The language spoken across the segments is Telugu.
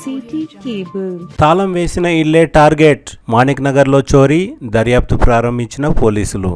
City cable. తాళం వేసిన ఇల్లే టార్గెట్. మాణిక్ నగర్లో చోరీ, దర్యాప్తు ప్రారంభించిన పోలీసులు.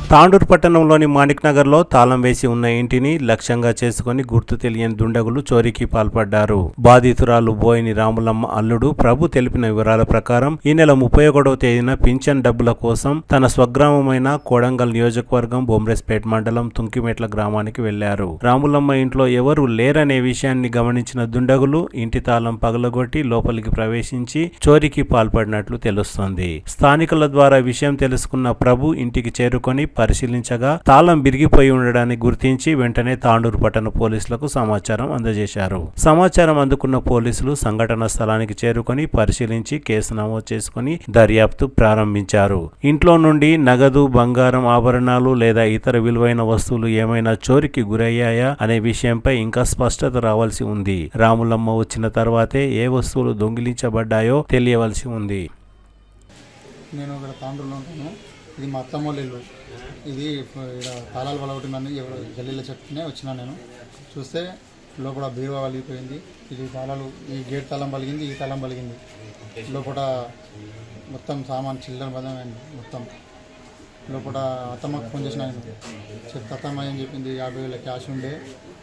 తాండూరు పట్టణంలోని మాణిక్ నగర్లో తాళం వేసి ఉన్న ఇంటిని లక్ష్యంగా చేసుకుని గుర్తు తెలియని దుండగులు చోరీకి పాల్పడ్డారు. బాధితురాలు బోయిని రాములమ్మ అల్లుడు ప్రభు తెలిపిన వివరాల ప్రకారం ఈ నెల 31వ తేదీన పింఛన్ డబ్బుల కోసం తన స్వగ్రామమైన కోడంగల్ నియోజకవర్గం బొమ్రెస్పేట్ మండలం తుంకిమెట్ల గ్రామానికి వెళ్లారు. రాములమ్మ ఇంట్లో ఎవరు లేరనే విషయాన్ని గమనించిన దుండగులు ఇంటి తాళం పగలగొట్టి లోపలికి ప్రవేశించి చోరీకి పాల్పడినట్లు తెలుస్తోంది. స్థానికుల ద్వారా విషయం తెలుసుకున్న ప్రభు ఇంటికి చేరుకొని పరిశీలించగా తాళం బిరిగిపోయి ఉండడాన్ని గుర్తించి వెంటనే తాండూరు పట్టణ పోలీసులకు సమాచారం అందజేశారు. సమాచారం అందుకున్న పోలీసులు సంఘటన స్థలానికి చేరుకొని పరిశీలించి కేసు నమోదు చేసుకుని దర్యాప్తు ప్రారంభించారు. ఇంట్లో నుండి నగదు, బంగారం, ఆభరణాలు లేదా ఇతర విలువైన వస్తువులు ఏమైనా చోరీకి గురయ్యాయా అనే విషయంపై ఇంకా స్పష్టత రావాల్సి ఉంది. రాములమ్మ వచ్చిన తర్వాతే ఏ వస్తువులు దొంగిలించబడ్డాయో తెలియవలసి ఉంది. నేను ఇక్కడ తాండూరులో ఉంటాను. ఇది మా అత్తమ్మ వాళ్ళ ఇల్లు. ఇది తాళాలు పలగొట్టిందని ఎవరు గల్లీలో చెప్తూనే వచ్చినా. నేను చూస్తే లోపల బీరువా పలిగిపోయింది. ఇది తాళాలు, ఈ గేట్ తాళం పలిగింది, ఈ తాళం పలిగింది. లోపల మొత్తం సామాన్ చిల్లర బదమైంది. మొత్తం లోపల అత్తమ్మకు ఫోన్ చేసిన చెప్తే అత్తమ్మ ఏం చెప్పింది, 50,000 క్యాష్ ఉండే,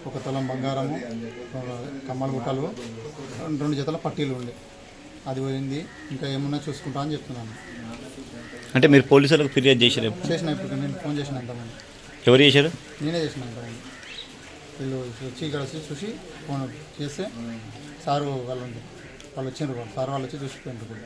1 తులం బంగారము, కమ్మల బుట్టలు, 2 జతల పట్టీలు ఉండే, అది పోయింది. ఇంకా ఏమున్నా చూసుకుంటా అని చెప్తున్నాను. అంటే మీరు పోలీసులకు ఫిర్యాదు చేశారు? చేసిన, ఇప్పుడు నేను ఫోన్ చేసిన. ఎంతమంది? ఎవరు చేశారు? నేనే చేసిన. ఎంతమంది వీళ్ళు వచ్చి ఇక్కడ వచ్చి చూసి ఫోన్ చేస్తే సారు వాళ్ళు వచ్చిండ్రు. సార్ వాళ్ళు వచ్చి చూసిపోయిండ్రు.